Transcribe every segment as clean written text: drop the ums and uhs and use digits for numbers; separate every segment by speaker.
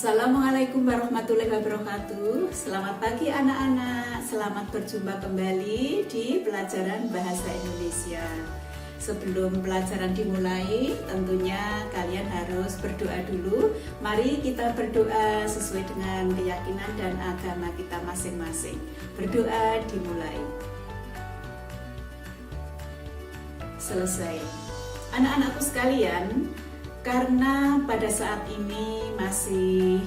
Speaker 1: Assalamualaikum warahmatullahi wabarakatuh. Selamat pagi anak-anak. Selamat berjumpa kembali di pelajaran Bahasa Indonesia. Sebelum pelajaran dimulai, tentunya kalian harus berdoa dulu. Mari kita berdoa sesuai dengan keyakinan dan agama kita masing-masing. Berdoa dimulai. Selesai. Anak-anakku sekalian, karena pada saat ini masih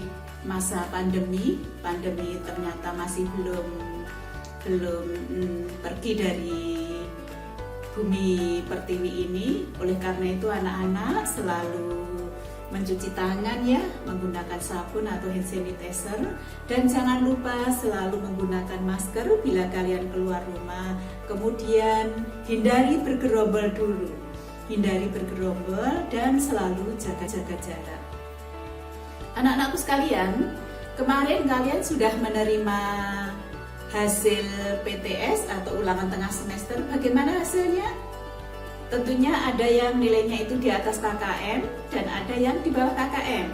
Speaker 1: masa pandemi ternyata masih belum pergi dari bumi pertiwi ini. Oleh karena itu anak-anak selalu mencuci tangan ya, menggunakan sabun atau hand sanitizer, dan jangan lupa selalu menggunakan masker bila kalian keluar rumah. Kemudian hindari bergerombol dulu. Dan selalu jaga-jaga jarak. Anak-anakku sekalian, kemarin kalian sudah menerima hasil PTS atau ulangan tengah semester. Bagaimana hasilnya? Tentunya ada yang nilainya itu di atas KKM dan ada yang di bawah KKM.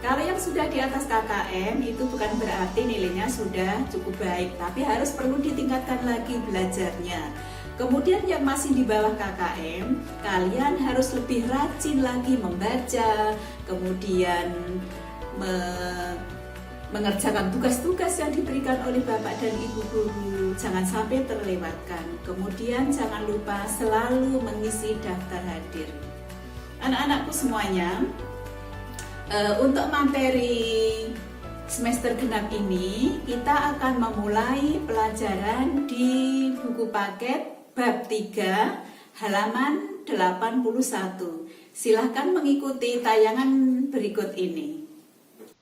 Speaker 1: Kalau yang sudah di atas KKM itu bukan berarti nilainya sudah cukup baik, tapi harus perlu ditingkatkan lagi belajarnya. Kemudian yang masih di bawah KKM, kalian harus lebih rajin lagi membaca, kemudian mengerjakan tugas-tugas yang diberikan oleh Bapak dan Ibu guru. Jangan sampai terlewatkan. Kemudian jangan lupa selalu mengisi daftar hadir. Anak-anakku semuanya, untuk materi semester genap ini, kita akan memulai pelajaran di buku paket bab 3 halaman 81. Silahkan mengikuti tayangan berikut ini.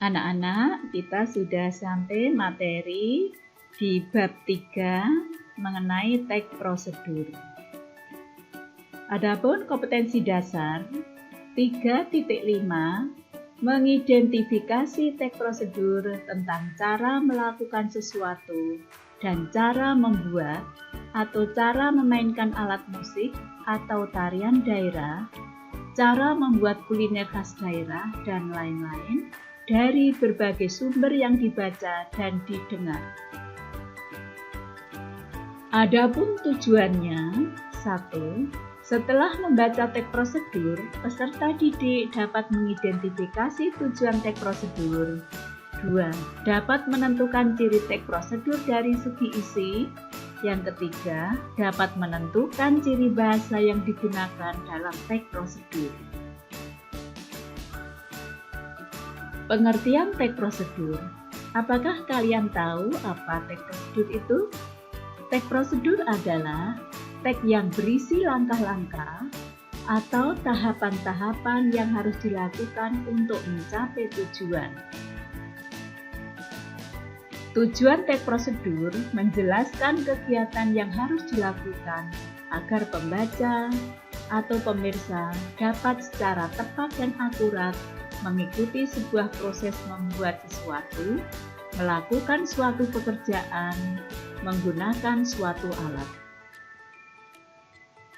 Speaker 1: Anak-anak, kita sudah sampai materi di bab 3 mengenai teks prosedur. Adapun kompetensi dasar 3.5 mengidentifikasi teks prosedur tentang cara melakukan sesuatu dan cara membuat atau cara memainkan alat musik atau tarian daerah, cara membuat kuliner khas daerah, dan lain-lain dari berbagai sumber yang dibaca dan didengar. Adapun tujuannya, 1. Setelah membaca teks prosedur, peserta didik dapat mengidentifikasi tujuan teks prosedur. 2. Dapat menentukan ciri teks prosedur dari segi isi. Yang ketiga, dapat menentukan ciri bahasa yang digunakan dalam teks prosedur. Pengertian teks prosedur. Apakah kalian tahu apa teks prosedur itu? Teks prosedur adalah teks yang berisi langkah-langkah atau tahapan-tahapan yang harus dilakukan untuk mencapai tujuan. Tujuan teks prosedur menjelaskan kegiatan yang harus dilakukan agar pembaca atau pemirsa dapat secara tepat dan akurat mengikuti sebuah proses membuat sesuatu, melakukan suatu pekerjaan, menggunakan suatu alat.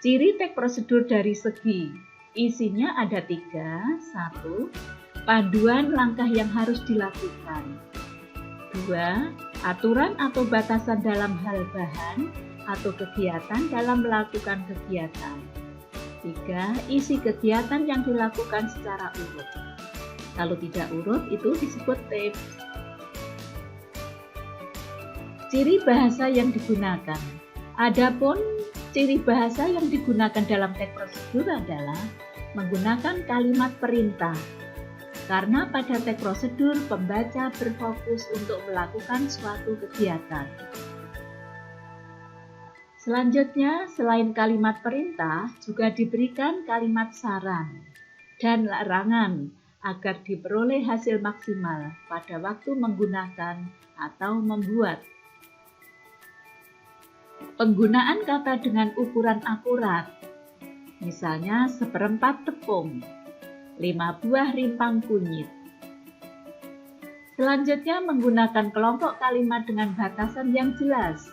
Speaker 1: Ciri teks prosedur dari segi isinya ada 3. 1. Panduan langkah yang harus dilakukan. 2. Aturan atau batasan dalam hal bahan atau kegiatan dalam melakukan kegiatan. 3. Isi kegiatan yang dilakukan secara urut. Kalau tidak urut itu disebut tips. Ciri bahasa yang digunakan. Adapun ciri bahasa yang digunakan dalam teks prosedur adalah menggunakan kalimat perintah. Karena pada teks prosedur pembaca berfokus untuk melakukan suatu kegiatan. Selanjutnya, selain kalimat perintah, juga diberikan kalimat saran dan larangan agar diperoleh hasil maksimal pada waktu menggunakan atau membuat. Penggunaan kata dengan ukuran akurat, misalnya 1/4 tepung, 5 buah rimpang kunyit. Selanjutnya menggunakan kelompok kalimat dengan batasan yang jelas.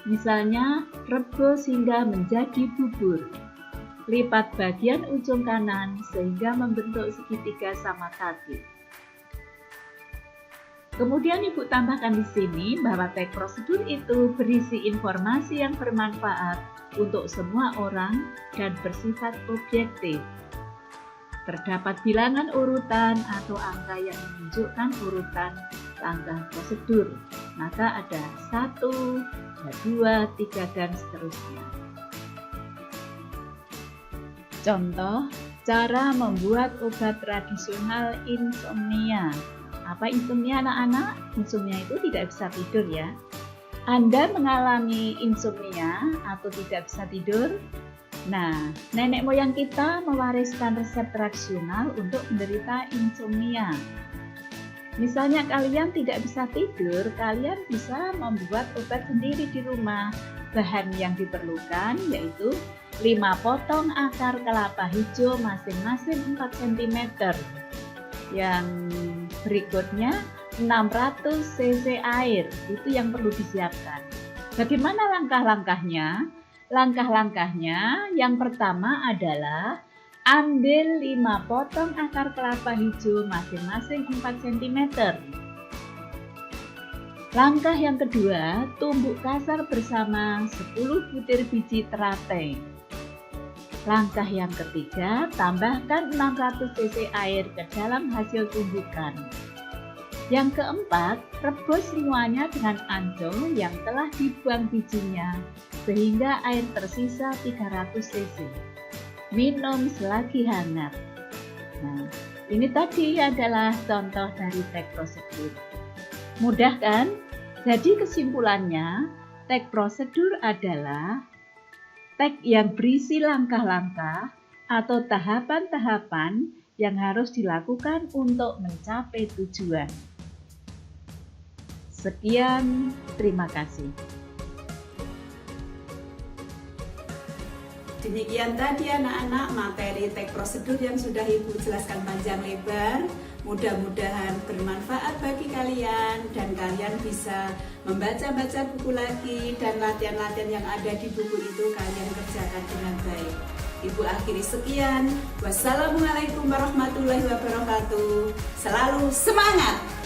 Speaker 1: Misalnya, rebus hingga menjadi bubur. Lipat bagian ujung kanan sehingga membentuk segitiga sama kaki.
Speaker 2: Kemudian Ibu tambahkan di sini bahwa teks prosedur itu berisi informasi yang bermanfaat untuk semua orang dan bersifat objektif. Terdapat bilangan urutan atau angka yang menunjukkan urutan langkah prosedur. Maka ada 1, 2, 3, dan seterusnya. Contoh, cara membuat obat tradisional insomnia. Apa insomnia anak-anak? Insomnia itu tidak bisa tidur ya. Anda mengalami insomnia atau tidak bisa tidur? Nah, nenek moyang kita mewariskan resep tradisional untuk menderita insomnia. Misalnya kalian tidak bisa tidur, kalian bisa membuat obat sendiri di rumah. Bahan yang diperlukan yaitu 5 potong akar kelapa hijau masing-masing 4 cm. Yang berikutnya 600 cc air, itu yang perlu disiapkan. Bagaimana langkah-langkahnya? Langkah-langkahnya yang pertama adalah ambil 5 potong akar kelapa hijau masing-masing 4 cm. Langkah yang kedua, tumbuk kasar bersama 10 butir biji teratai. Langkah yang ketiga, tambahkan 600 cc air ke dalam hasil tumbukan. Yang keempat, rebus semuanya dengan ancol yang telah dibuang bijinya sehingga air tersisa 300 cc. Minum selagi hangat. Nah, ini tadi adalah contoh dari teks prosedur. Mudah kan? Jadi kesimpulannya, teks prosedur adalah teks yang berisi langkah-langkah atau tahapan-tahapan yang harus dilakukan untuk mencapai tujuan. Sekian, terima kasih.
Speaker 1: Demikian tadi anak-anak materi teks prosedur yang sudah Ibu jelaskan panjang lebar. Mudah-mudahan bermanfaat bagi kalian dan kalian bisa membaca-baca buku lagi dan latihan-latihan yang ada di buku itu kalian kerjakan dengan baik. Ibu akhiri sekian. Wassalamualaikum warahmatullahi wabarakatuh. Selalu semangat!